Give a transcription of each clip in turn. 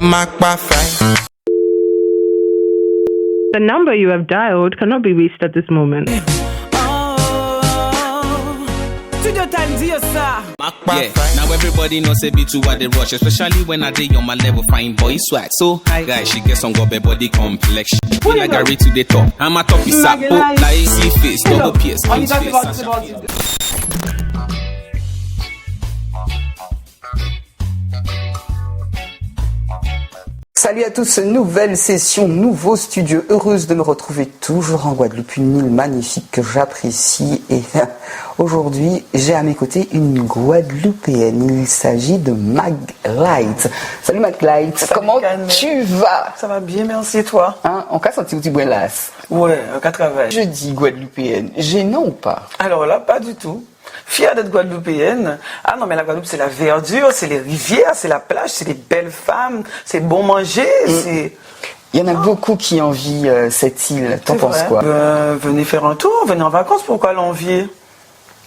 The number you have dialed cannot be reached at this moment. Yeah, now everybody knows a bit too what they rush, especially when I dey on my level, fine boy swag. So, guys, she get some gobe body complexion. Feel like I read to the top. I'm a top is up, like see face, double pierce, face. Salut à tous, nouvelle session, nouveau studio, heureuse de me retrouver toujours en Guadeloupe, une île magnifique que j'apprécie et aujourd'hui j'ai à mes côtés une Guadeloupéenne, il s'agit de Maglight. Salut Maglight, comment tu vas? Ça va bien, merci et toi? On casse un petit bout las. Ouais, qu'à travail. Je dis Guadeloupéenne, gênant ou pas? Alors là, pas du tout. Fière d'être guadeloupéenne. Ah non, mais la Guadeloupe, c'est la verdure, c'est les rivières, c'est la plage, c'est les belles femmes, c'est bon manger, c'est... Il y en a beaucoup qui envient cette île. T'en penses quoi? Venez faire un tour, venez en vacances, pourquoi l'envier?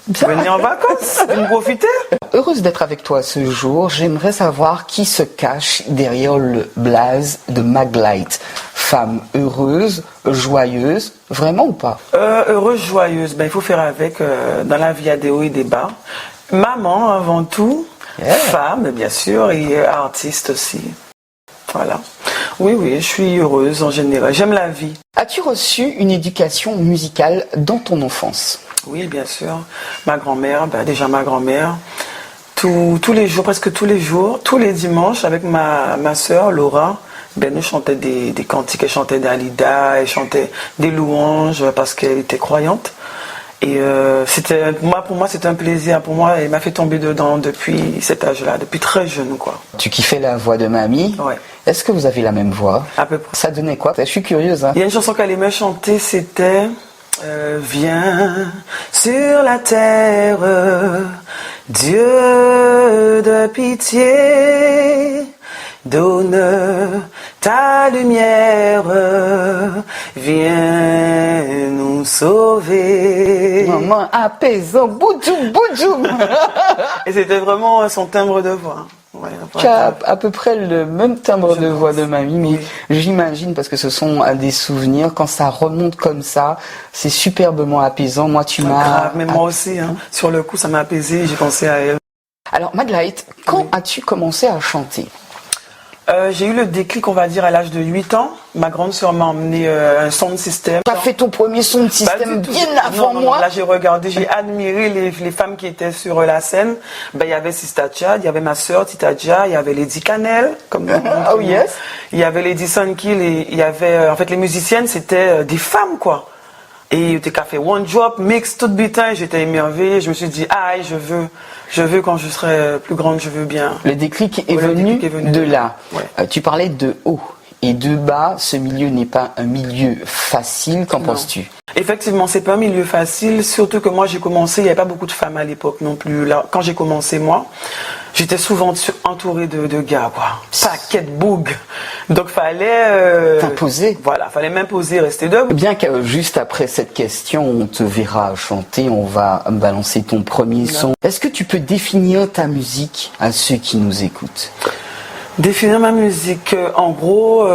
Venez en vacances, venez profiter. Heureuse d'être avec toi ce jour, j'aimerais savoir qui se cache derrière le blaze de Maglight. Femme heureuse, joyeuse, vraiment ou pas? Heureuse, joyeuse, il faut faire avec, dans la vie il y a des hauts et des bas. Maman avant tout, femme bien sûr, et artiste aussi. Voilà. Oui, je suis heureuse en général, j'aime la vie. As-tu reçu une éducation musicale dans ton enfance? Oui, bien sûr. Ma grand-mère, déjà ma grand-mère, tous les jours, presque tous les jours, tous les dimanches, avec ma soeur Laura, nous chantait des cantiques, elle chantait d'Alida, elle chantait des louanges parce qu'elle était croyante. Et pour moi, c'était un plaisir. Pour moi, elle m'a fait tomber dedans depuis cet âge-là, depuis très jeune, quoi. Tu kiffais la voix de mamie? Ouais. Est-ce que vous avez la même voix? À peu près. Ça donnait quoi? Je suis curieuse. Il y a une chanson qu'elle aimait chanter, c'était viens sur la terre, Dieu de pitié, donne ta lumière, viens nous sauver. Maman apaisant, boudjoum, boudjoum. Et c'était vraiment son timbre de voix. Ouais, tu as à peu près le même timbre de voix de mamie, mais j'imagine, parce que ce sont des souvenirs, quand ça remonte comme ça, c'est superbement apaisant. Moi, tu m'as... Mais moi aussi, sur le coup, ça m'a apaisé, j'ai pensé à elle. Alors, Maglight, quand as-tu commencé à chanter? J'ai eu le déclic, on va dire, à l'âge de 8 ans. Ma grande sœur m'a emmené un sound system. Tu as fait ton premier sound system bien avant moi. Là, j'ai regardé, j'ai admiré les femmes qui étaient sur la scène. Il y avait Sista Chad, il y avait ma sœur Tita Dja, il y avait Lady Canel, comme oh yes. Il y avait Lady Sunkill et il y avait, en fait, les musiciennes, c'était des femmes, quoi. Et tu as fait one drop, mix, tout butin, j'étais émerveillée. Je me suis dit, je veux quand je serai plus grande, je veux bien. Le déclic est venu de là. Ouais. Tu parlais de haut et de bas. Ce milieu n'est pas un milieu facile. Qu'en penses-tu? Effectivement, c'est pas un milieu facile. Surtout que moi, j'ai commencé, il n'y avait pas beaucoup de femmes à l'époque non plus. Là, quand j'ai commencé, moi, j'étais souvent entourée de gars, quoi. Paquet de bougs. Donc, fallait... t'imposer. Voilà, fallait m'imposer, rester debout. Bien que juste après cette question, on te verra chanter, on va balancer ton premier son. Est-ce que tu peux définir ta musique à ceux qui nous écoutent? Définir ma musique, en gros,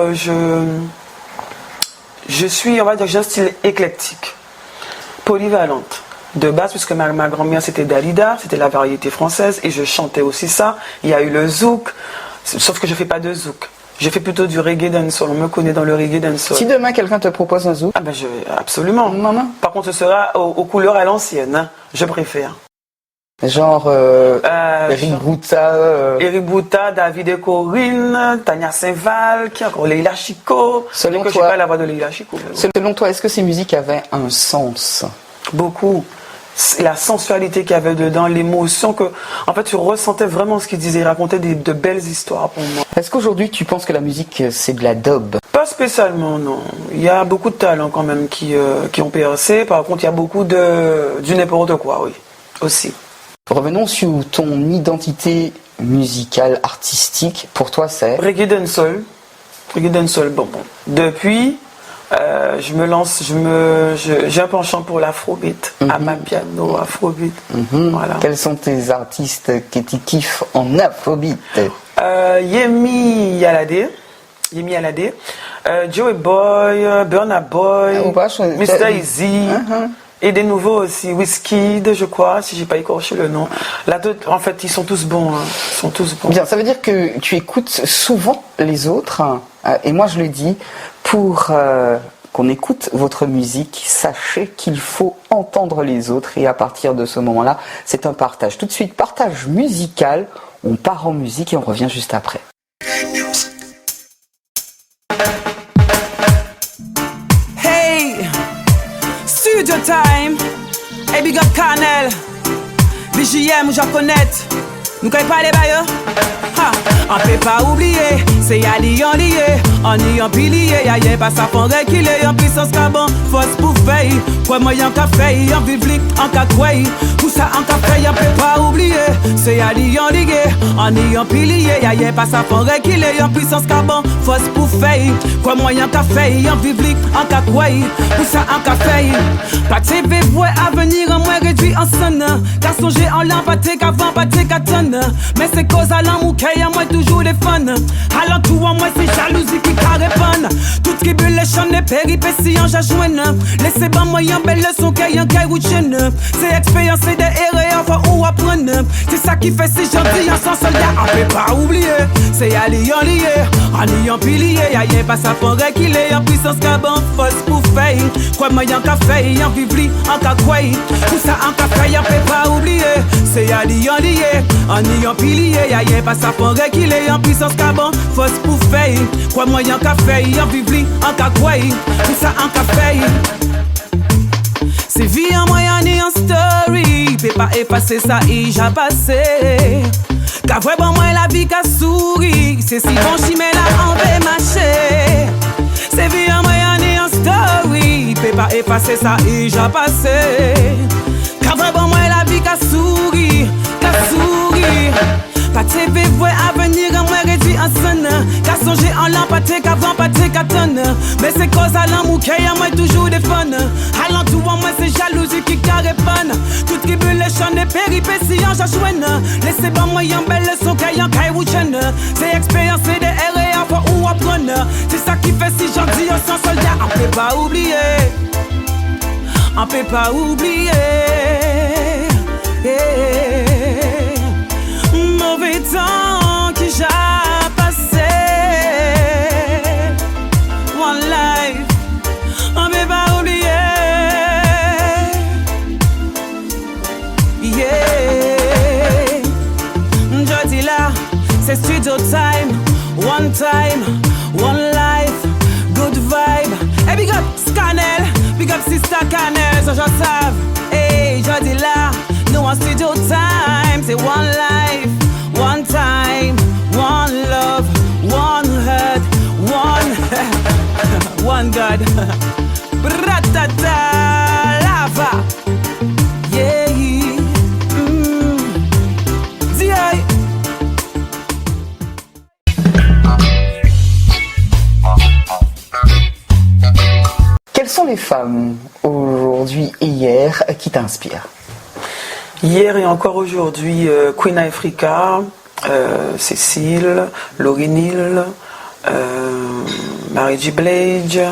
je suis, on va dire, j'ai un style éclectique, polyvalente. De base, puisque ma grand-mère c'était Dalida, c'était la variété française, et je chantais aussi ça. Il y a eu le zouk, sauf que je fais pas de zouk. Je fais plutôt du reggae dancehall. On me connaît dans le reggae dancehall. Si demain quelqu'un te propose un zouk? Absolument. Maman. Par contre, ce sera aux couleurs à l'ancienne, je préfère. Genre Eric Bouta, Eric Bouta, David et Corinne, Tania Saint-Val, qui a encore Leila Chico. Selon toi, je sais pas la voix de Leila Chico. Selon toi, est-ce que ces musiques avaient un sens? Beaucoup. La sensualité qu'il y avait dedans, l'émotion que, en fait, tu ressentais vraiment ce qu'il disait. Il racontait de belles histoires pour moi. Est-ce qu'aujourd'hui, tu penses que la musique, c'est de la dub? Pas spécialement, non. Il y a beaucoup de talents quand même qui ont percé. Par contre, il y a beaucoup du n'importe quoi, oui, aussi. Revenons sur ton identité musicale, artistique. Pour toi, c'est reggae dancehall. Reggae dancehall. Bon. Depuis, je me lance, j'ai un penchant pour l'afrobeat, amapiano, afrobeat. Voilà. Quels sont tes artistes que tu kiffes en afrobeat? Yemi Alade, Joey Boy, Burna Boy, Mr. Easy. Et des nouveaux aussi, Wizkid, je crois, si j'ai pas écorché le nom. Là, en fait, ils sont tous bons. Ils sont tous bons. Bien, ça veut dire que tu écoutes souvent les autres. Et moi, je le dis, pour qu'on écoute votre musique, sachez qu'il faut entendre les autres. Et à partir de ce moment-là, c'est un partage. Tout de suite, partage musical. On part en musique et on revient juste après. Studio time, hey big up Canel, BJM ou Japonette, nous quand pas les bailleurs, on peut pas oublier, c'est y'a lion lié, on y en pilier, y'a pas ça pour réguler, en puissance carbone, force pour faire, quoi moyen qu'a fait, en biblique, en cacoué, tout ça en café, on peut pas oublier, c'est y'a lion lié, on y en pilier, y'a pas ça pour réguler, en puissance carbone, force pour faire, quoi moyen qu'a fait, en biblique, en cacoué, tout ça en café, pas de CV, voix à venir, en moins réduit en sonne, car songer en l'empathie qu'avant, pas de qu'à tonne, mais c'est cause à l'amour qu'il y a moi toujours des fun. Alors tout en moi c'est jalousie qui carréponne. Toute tribulation et péripéties en j'ajoute. Laissez pas moyen belle leçon qu'il y a un caille ou jeune. C'est expérience et des erreurs faut ou apprendre. C'est ça qui fait si gentil en sans soldat. On peut pas oublier. C'est à lion lié, en lion pilier. Y'a pas ça pour réguler. En puissance carbone, force pour faire. Quoi moyen café, en vivli, en cacoué. Tout ça en café, on peut pas oublier. C'est à lion lié, en lion pilier. Y'a pas ça pour réguler. En puissance carbone, force pour faire. Quoi moyen café, en vivli, en cacoué. Tout ça en café. C'est vie en moyen et en story. Peut pas effacer ça, il j'ai passé. Car vraiment moi la vie qu'a souri. C'est si bon chimé là en va marcher. C'est vie en moyen et en story. Peut pas effacer ça, il j'ai passé. Car vraiment moi la vie qu'a souri. Pas de TV, voix à venir, en moins réduit en sonne. Qu'à songer en l'empathie, qu'avant pas de qu'à tonne. Mais c'est cause à l'amour qu'il y a moi toujours des fun. Allant tout en moi c'est jalousie qui carréponne. Toute tribulation et péripéties en j'achouenne. Laissez pas moyen belle leçon qu'il y a un caille ou jeune. C'est expérience et des erreurs faut ou apprendre. C'est ça qui fait si gentil on sans soldat. On peut pas oublier. On peut pas oublier. Mauvais temps qui j'ai passé. One life, on peut pas oublier. Yeah. Je dis là, c'est studio time. One time, one life, good vibe. Hey, big up Scanel, big up Sister Canel, ça je savent. Hey, je dis là, nous en studio time, c'est one life. One time, one love, one heart, one God. Bratata, lava. Yeah. Quelles sont les femmes aujourd'hui et hier qui t'inspirent? Hier et encore aujourd'hui, Queen Africa, Cécile, Laurie Neal, Mary J. Blige.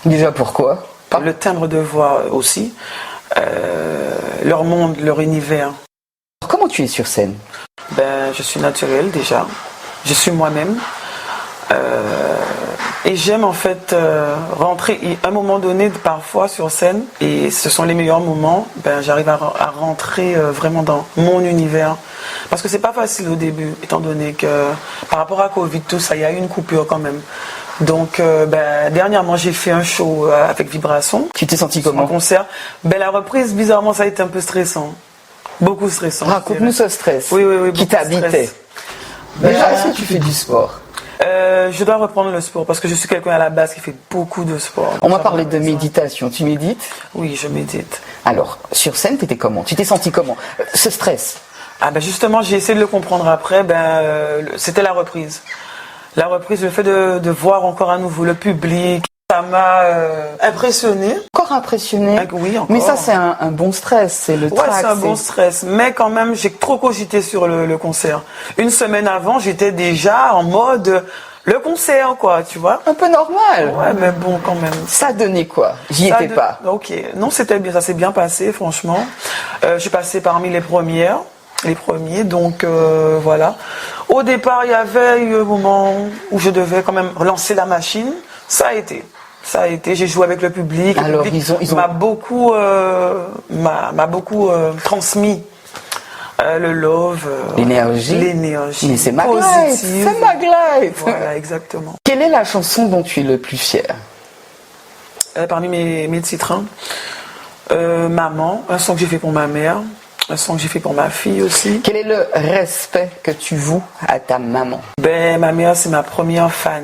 Déjà pourquoi? Le timbre de voix aussi, leur monde, leur univers. Comment tu es sur scène? Je suis naturelle déjà, je suis moi-même. Et j'aime en fait rentrer à un moment donné parfois sur scène et ce sont les meilleurs moments. J'arrive à rentrer vraiment dans mon univers parce que c'est pas facile au début étant donné que par rapport à Covid tout ça il y a eu une coupure quand même. Donc dernièrement j'ai fait un show avec Vibration. Tu t'es senti comment? Un concert. La reprise bizarrement ça a été un peu stressant, beaucoup stressant. Raconte-nous ce stress. Oui. Qui t'habitait. Déjà est-ce que tu fais du sport? Je dois reprendre le sport parce que je suis quelqu'un à la base qui fait beaucoup de sport. On m'a parlé de méditation. Tu médites? Oui, je médite. Alors, sur scène, t'étais comment? Tu t'es senti comment? Ce stress? Justement, j'ai essayé de le comprendre après. C'était la reprise. La reprise, le fait de voir encore à nouveau le public. Ça m'a impressionné. Encore impressionné. Oui, encore. Mais ça, c'est un bon stress, c'est le trac. Ouais, c'est un bon stress. Mais quand même, j'ai trop cogité sur le concert. Une semaine avant, j'étais déjà en mode le concert, quoi, tu vois. Un peu normal. Ouais, mais bon, quand même. Ça donnait quoi? J'y étais pas. Ok. Non, c'était bien. Ça s'est bien passé, franchement. Je suis passée parmi les premiers, donc voilà. Au départ, il y avait eu un moment où je devais quand même relancer la machine. Ça a été. J'ai joué avec le public. Alors, le public ils ont... m'a beaucoup transmis le love, l'énergie. Mais c'est Maglite. Positive. C'est Maglite. Voilà, exactement. Quelle est la chanson dont tu es le plus fier? Parmi mes titres, Maman, un son que j'ai fait pour ma mère, un son que j'ai fait pour ma fille aussi. Quel est le respect que tu voues à ta maman? Ma mère, c'est ma première fan.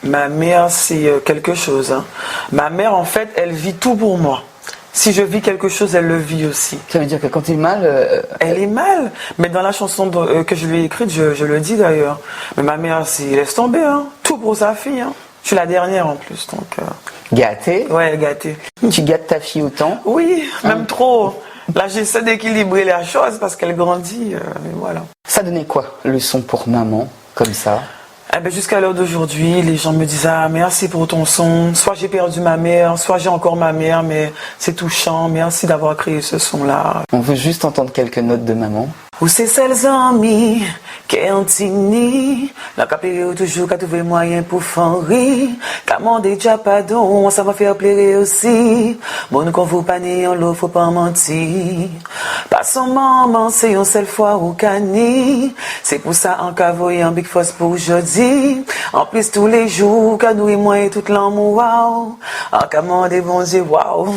Ma mère, c'est quelque chose. Hein. Ma mère, en fait, elle vit tout pour moi. Si je vis quelque chose, elle le vit aussi. Ça veut dire que quand tu es mal... Elle est mal. Mais dans la chanson que je lui ai écrite, je le dis d'ailleurs. Mais ma mère, laisse tomber. Hein. Tout pour sa fille. Hein. Je suis la dernière en plus. Donc, Gâtée? Ouais, gâtée. Tu gâtes ta fille autant? Oui, même trop. Là, j'essaie d'équilibrer la chose parce qu'elle grandit. Mais voilà. Ça donnait quoi, le son pour maman, comme ça? Jusqu'à l'heure d'aujourd'hui, les gens me disent « Ah, merci pour ton son. Soit j'ai perdu ma mère, soit j'ai encore ma mère, mais c'est touchant. Merci d'avoir créé ce son-là. » On veut juste entendre quelques notes de maman. Ou c'est celles amis qui ont tini, la capé toujours qu'à trouver moyen pour faire rire, qu'à demander déjà pardon, ça va faire plaisir aussi. Bon, nous qu'on vous panier, on l'eau, faut pas mentir. Pas son maman, c'est une seule fois au cani. C'est pour ça en cavoye, en big force pour aujourd'hui. En plus, tous les jours, qu'à nous et moi et tout l'amour, waouh. En commande bon Dieu, waouh.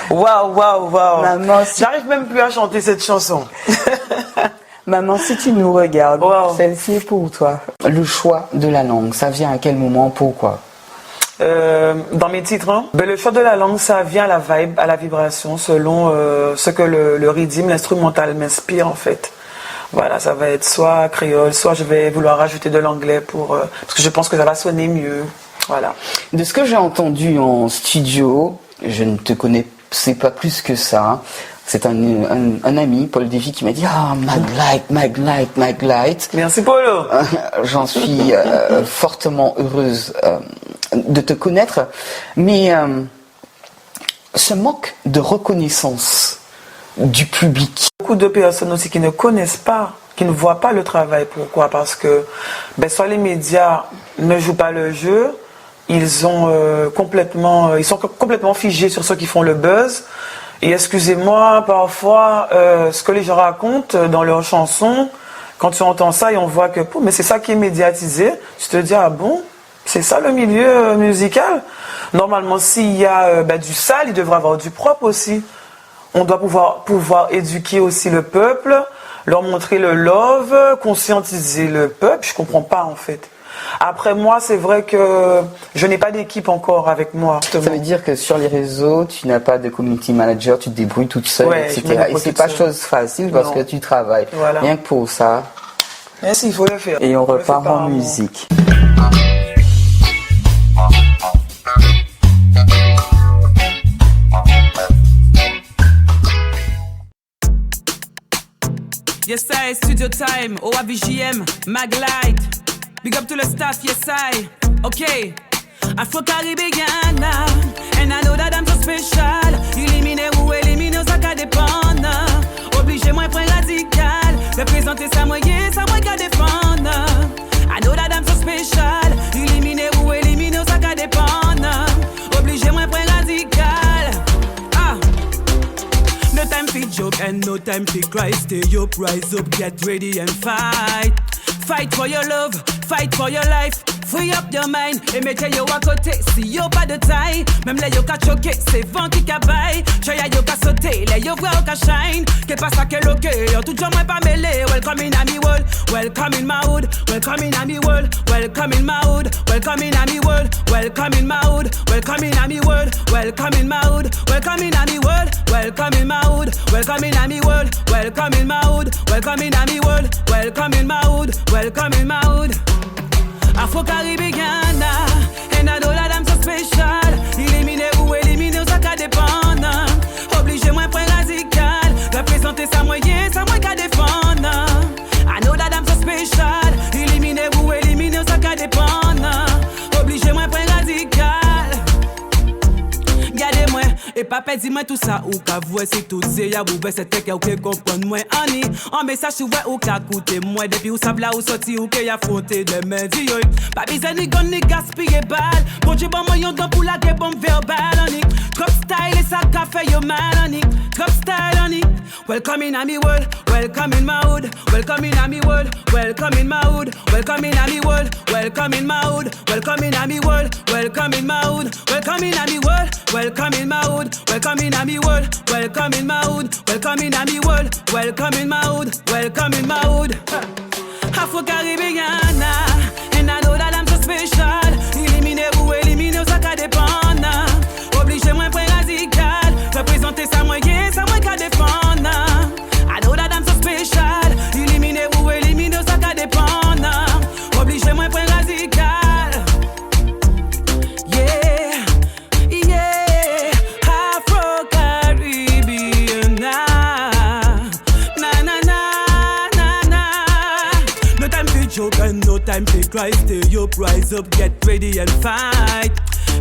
Waouh, waouh, waouh. Maman, j'arrive même plus à chanter cette chanson. Maman, si tu nous regardes, wow. Celle-ci est pour toi. Le choix de la langue, ça vient à quel moment, pourquoi? Dans mes titres, hein, le choix de la langue, ça vient à la vibe, à la vibration, selon ce que le rythme, l'instrumental m'inspire en fait. Voilà, ça va être soit créole, soit je vais vouloir rajouter de l'anglais parce que je pense que ça va sonner mieux. Voilà. De ce que j'ai entendu en studio, je ne te connaissais pas plus que ça. C'est un ami, Paul Davy, qui m'a dit « Ah, Maglite. » Merci, Paulo. J'en suis fortement heureuse de te connaître. Mais ce manque de reconnaissance du public. Beaucoup de personnes aussi qui ne connaissent pas, qui ne voient pas le travail. Pourquoi? Parce que soit les médias ne jouent pas le jeu, ils sont complètement figés sur ceux qui font le buzz. Et excusez-moi, parfois, ce que les gens racontent dans leurs chansons, quand tu entends ça et on voit que, mais c'est ça qui est médiatisé, tu te dis, ah bon, c'est ça le milieu musical? Normalement, s'il y a du sale, il devrait y avoir du propre aussi. On doit pouvoir éduquer aussi le peuple, leur montrer le love, conscientiser le peuple. Je comprends pas en fait. Après moi, c'est vrai que je n'ai pas d'équipe encore avec moi. Ça veut dire que sur les réseaux, tu n'as pas de community manager, tu te débrouilles toute seule, ouais, etc. Et c'est pas chose facile parce que tu travailles. Voilà. Rien que pour ça. Merci, il faut le faire. Et on repart en musique. Yes, I, studio time, OAVJM, Maglite. Big up to the staff, yes, I. Okay. Afro-Caribbean, and I know that I'm so special. Éliminer ou éliminer, ça qu'à dépendre. Obligé, moi, prendre radical. Représenter ça, moi, yes, ça, moi, qu'à défendre. I know that I'm so special. Éliminer ou éliminer, ça qu'à dépendre. Obligé, moi, prendre radical. No time for joke and no time for cry. Stay up, rise up, get ready and fight. Fight for your love, fight for your life. Free up your mind et mettez yo à côté. Si yo pas de taille, même les yo ka choqué, c'est vent qui ka baille. Choya yo ka sauté, les yo voix ka shine. Que pas ça que loke, yo tout jamais pas mêlé. Welcome in a me world, welcome in my hood. Welcome in a me world, welcome in my hood. Welcome in a me world, welcome in my hood. Welcome in a me world, welcome in my hood. Welcome in a me world, welcome in my hood. Welcome in a me world, welcome in my hood. Welcome in a me world, welcome in my hood. Welcome in my hood. Afro-Caribbean, and I know that I'm so spécial. Éliminer ou éliminer, ça qu'à dépendre. Obligé, moi, point radical. Représenter ça moyen, ça moi qu'à défendre. I know that I'm so special. Éliminer ou éliminer, ça qu'à dépendre. Obligé, moi, point radical. Gardez-moi, et papa dis-moi tout ça. Ou qu'à voir c'est tout, c'est y'a ou c'est tel ou que comprendre moi. En message, ou ou qu'à coûter moi. Depuis ou ça là ou sorti ou qu'il y a fronté de mes yeux. Pas besoin ni gon ni gaspiller balle. Bon Dieu, bon moyen dans pour la guerre, bon verbal, on it. Drop style et ça qu'a fait yo mal, on it. Drop style, on it. Welcome in a me world, welcome in my hood. Welcome in a me world, welcome in my hood. Welcome in a me world, welcome in my hood. Welcome in a me world, welcome in my hood. Welcome in a me world, welcome in my hood. Welcome in a me world, welcome in my hood. Welcome in a me world, welcome in my hood. Welcome in my hood. Afro-Caribbeana, and I know that I'm so special. Éliminer ou éliminer, ça qu'à dépendre. Obligé, moi, point radical. Représenter ça moyen, ça moi qu'à défendre. I know that I'm so special. Éliminer ou éliminer, ça qu'à dépendre. Obligé, moi, point radical. Yeah, yeah. Afro-Caribbeana. Na na na na na. No time to joke and no time to cry. Stay up, rise up, get ready and fight.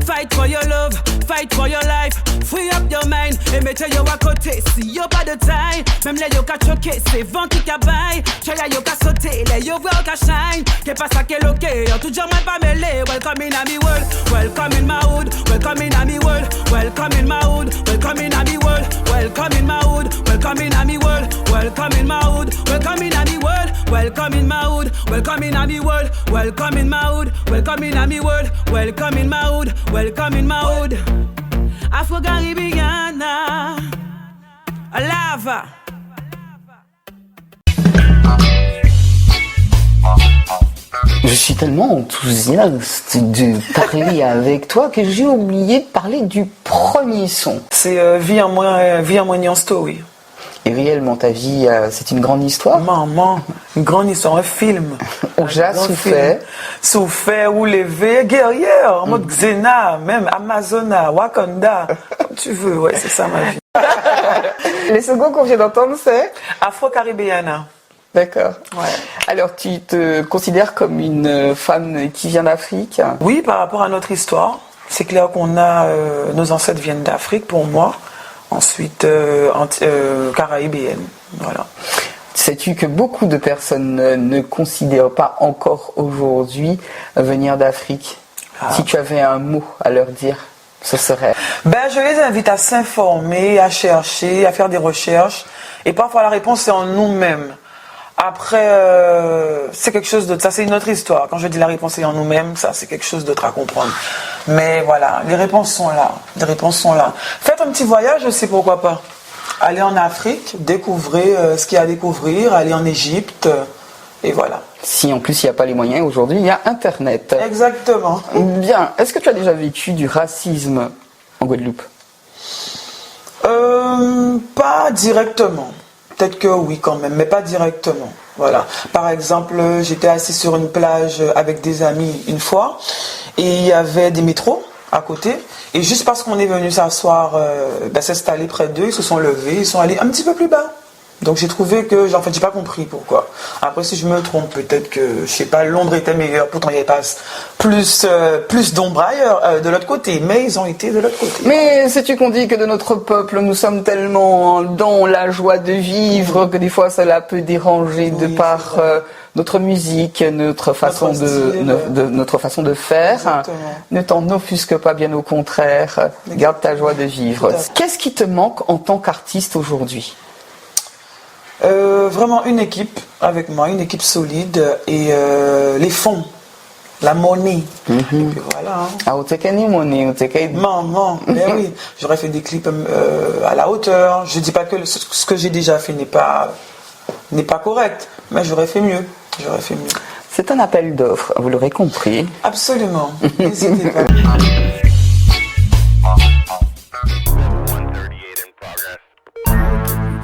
Fight for your love, fight for your life. Free up your mind et mettez yo à côté. Si yo pas de taille, même les yo ka choqué, c'est vent qui ka baille. Chaya yo ka sauté, les yo voient ka shine. Qu'est pas ça qu'est loqué, en tout genre moi pas mêlé. Welcome in a me world, welcome in my hood. Welcome in a me world, welcome in my hood. Welcome in a me world, welcome in my hood. Welcome in a me world, welcome in my hood. Welcome in a me world, welcome in my hood. Welcome in a me world, welcome in my hood. Welcome in a me world, welcome in my hood. Welcome in my hood. Afro-Caribbeana. Lava. Je suis tellement enthousiaste de parler avec toi que j'ai oublié de parler du premier son. C'est Vie en moyen story. Et réellement, ta vie, c'est une grande histoire? Maman, une grande histoire, un film. Oja souffert. Souffert ou levé, guerrière, en mode Xena, même Amazona, Wakanda, comme tu veux, ouais, c'est ça ma vie. Les seconds qu'on vient d'entendre, c'est Afro-Caribbeana. D'accord. Ouais. Alors, tu te considères comme une femme qui vient d'Afrique? Oui, par rapport à notre histoire, c'est clair qu'on a, nos ancêtres viennent d'Afrique pour moi. Ensuite, caribéenne, voilà. Sais-tu que beaucoup de personnes ne considèrent pas encore aujourd'hui venir d'Afrique? Si tu avais un mot à leur dire, ce serait? Je les invite à s'informer, à chercher, à faire des recherches. Et parfois la réponse c'est en nous-mêmes. Après, c'est quelque chose d'autre. Ça, c'est une autre histoire. Quand je dis la réponse est en nous-mêmes, ça, c'est quelque chose d'autre à comprendre. Mais voilà, les réponses sont là. Les réponses sont là. Faites un petit voyage aussi, pourquoi pas. Allez en Afrique, découvrez ce qu'il y a à découvrir. Allez en Égypte, et voilà. Si en plus il n'y a pas les moyens, aujourd'hui il y a Internet. Exactement. Bien. Est-ce que tu as déjà vécu du racisme en Guadeloupe? Pas directement. Peut-être que oui quand même, mais pas directement. Voilà. Par exemple, j'étais assis sur une plage avec des amis une fois et il y avait des métros à côté. Et juste parce qu'on est venu s'asseoir, s'installer près d'eux, ils se sont levés, ils sont allés un petit peu plus bas. Donc j'ai trouvé que, j'ai pas compris pourquoi. Après si je me trompe, peut-être que, je sais pas, l'ombre était meilleure, pourtant il y avait pas plus d'ombre ailleurs, de l'autre côté, mais ils ont été de l'autre côté. Mais sais-tu qu'on dit que de notre peuple, nous sommes tellement dans la joie de vivre que des fois cela peut déranger de par notre musique, notre façon de faire. Exactement. Ne t'en offusque pas, bien au contraire. Garde ta joie de vivre. Qu'est-ce qui te manque en tant qu'artiste aujourd'hui? Vraiment une équipe avec moi, une équipe solide et les fonds, la monnaie. Et puis voilà. Ah, vous t'es monnaie, Maman, mais oui, j'aurais fait des clips à la hauteur. Je dis pas que ce que j'ai déjà fait n'est pas correct, mais j'aurais fait mieux. C'est un appel d'offres, vous l'aurez compris. Absolument, n'hésitez pas.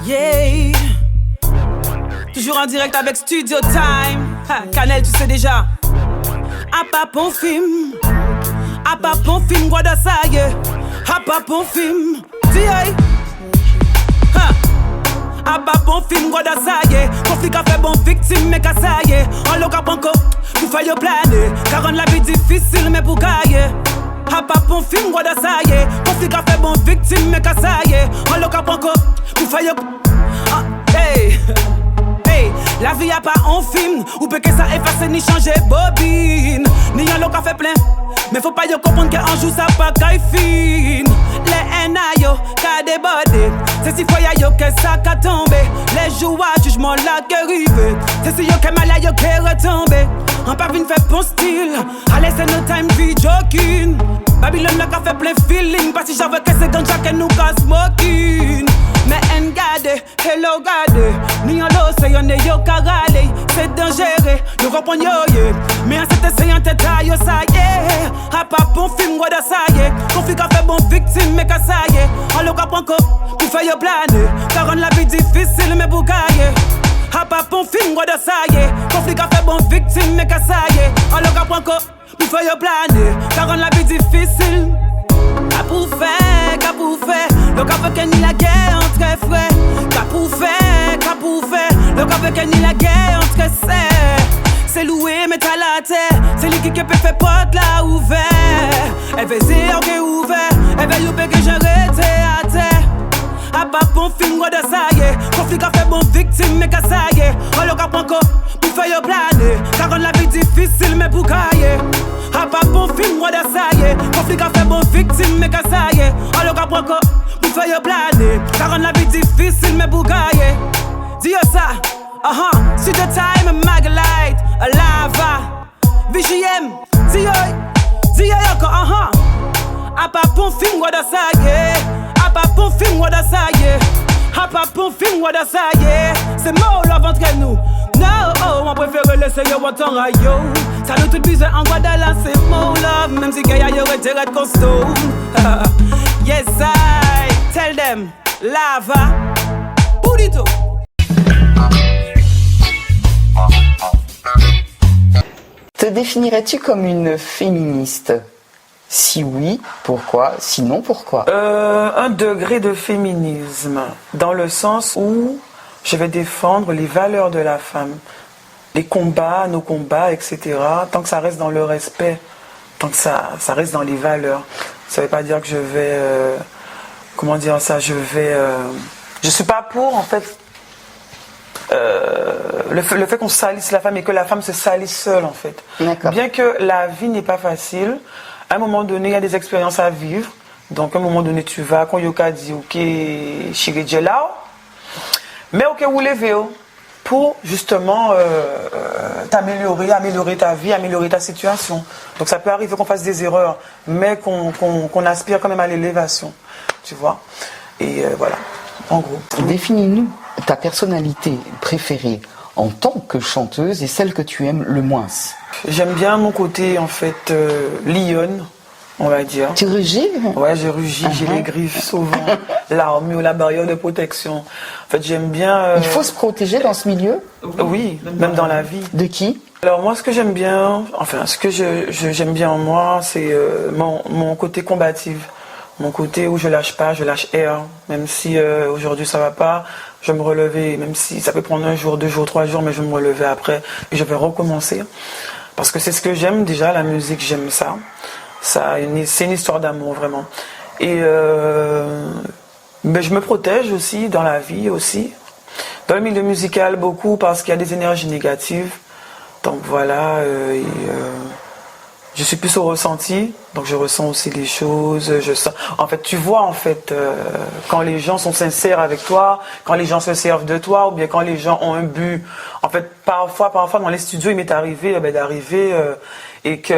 Yeah. Toujours en direct avec Studio Time. Canel, tu sais déjà. À pas bon film. A pas bon film, quoi de ça y est. A pas bon film. Dis aïe. A pas bon film, quoi de ça y est. Conflit qu'a fait bon victime, mais qu'à ça y est. On l'a pas encore, pour faire planer. Car on la vie difficile, mais pour gagner. A pas bon film, quoi de ça y est. Conflit qu'a fait bon victime, mais qu'à ça y est. On l'a pas encore, pour faire hey. Hey, la vie a pas un film, ou peut que ça efface ni changer bobine. Ni y'a l'eau qu'a fait plein, mais faut pas y comprendre qu'un jour ça pas qu'aille fine. Les haines yo, qu'a débordé, c'est si fois yo que ça qu'a tombé. Les jours à jugement là qu'est arrivé, c'est si yo que mal yo qu'est retombé. En pas vine fait bon style, allez c'est no time be joking. Babylone là qu'a fait plein feeling, pas si j'avais que c'est ganja que nous qu'a smoking. Mais en gade, hello gade, ni en l'eau c'est y'en est yo carale, c'est dangereux, nous reprenons yo yeah. Mais en cette essayant tête à yo ça y est, a pas bon film quoi de ça y est, conflit qu'a fait bon victime mais qu'à ça y est, on le comprend encore, pour faire yo planer, car on la vie difficile mais pour gagner. A pas bon film quoi de ça y est, conflit qu'a fait bon victime mais qu'à ça y est, on le comprend encore, pour faire yo planer, car on la vie difficile. Qu'a pour faire, le cap que ni la guerre entre frères. Qu'a pour faire, le cap que ni la guerre entre sœurs. C'est loué, mais t'as la terre, c'est lui qui peut faire porte là ouvert. Elle fait zéro qui est ouvert, elle veut youper que j'arrête à terre. A pas bon film, quoi de ça y est, conflit qu'a fait bon victime, mais qu'à ça y est. On le cap encore, pour faire yo planer, car on la vie difficile, mais pour gagner. A pas bon film, quoi de ça y est, conflit qu'a fait bon victime, mais qu'à ça y est. On le cap encore, pour faire yo planer, car on la vie difficile, mais pour gagner. Dis yo ça, see the time, Maglite, a lava, VGM, dis yo encore, A pas bon film, quoi de ça y est. A pas bon film, what ça y est. A pas bon film, what ça y est. C'est more love entre nous. No, oh, on préfère laisser yo autant à yo. Ça nous tout bizarre en Guadalajara, c'est more love. Même si gars y aurait tiré de costaud. Yes, I tell them, lava, burrito. Te définirais-tu comme une féministe ? Si oui, pourquoi? Sinon, pourquoi? Un degré de féminisme, dans le sens où je vais défendre les valeurs de la femme, les combats, nos combats, etc. Tant que ça reste dans le respect, tant que ça reste dans les valeurs. Ça ne veut pas dire que je vais... comment dire ça? Je suis pas pour, en fait... le fait qu'on salisse la femme et que la femme se salisse seule, en fait. Bien que la vie n'est pas facile, à un moment donné, il y a des expériences à vivre. Donc, à un moment donné, tu vas, quand Yoka dit, ok, chérie Djelao, mais ok, vous levez, pour justement améliorer ta vie, améliorer ta situation. Donc, ça peut arriver qu'on fasse des erreurs, mais qu'on aspire quand même à l'élévation. Tu vois? Et voilà, en gros. Définis-nous ta personnalité préférée en tant que chanteuse et celle que tu aimes le moins. J'aime bien mon côté, en fait, lionne, on va dire. Tu rugis? Ouais, je rugis, j'ai les griffes souvent, l'armure, la barrière de protection. En fait, j'aime bien... Il faut se protéger dans ce milieu? Oui, même dans la vie. De qui? Alors moi, ce que j'aime bien, enfin, ce que j'aime bien en moi, c'est mon côté combatif. Mon côté où je lâche pas, je lâche air. Même si aujourd'hui ça va pas, je vais me relever. Même si ça peut prendre 1 jour, 2 jours, 3 jours, mais je vais me relever après. Et je vais recommencer. Parce que c'est ce que j'aime déjà, la musique, j'aime ça. C'est une histoire d'amour, vraiment. Et mais je me protège aussi dans la vie, aussi. Dans le milieu musical, beaucoup, parce qu'il y a des énergies négatives. Donc voilà, je suis plus au ressenti, donc je ressens aussi les choses, en fait, tu vois, en fait, quand les gens sont sincères avec toi, quand les gens se servent de toi, ou bien quand les gens ont un but. En fait, parfois, dans les studios, il m'est arrivé d'arriver et que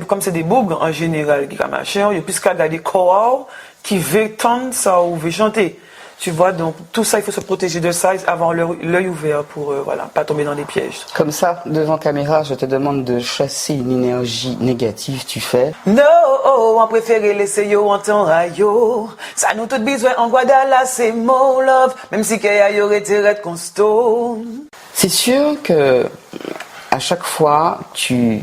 comme c'est des bougres en général, qui machin, il y a plus qu'à garder choraux qui veulent tendre ça ou veulent chanter. Tu vois, donc tout ça, il faut se protéger de ça, avoir l'œil ouvert pour pas tomber dans des pièges. Comme ça, devant caméra, je te demande de chasser une énergie négative, tu fais? Non, on préfère laisser yo en temps à yo. Ça nous tout besoin en Guadalajara, c'est mon love, même si qu'il y a yo retirette constant. C'est sûr que à chaque fois, tu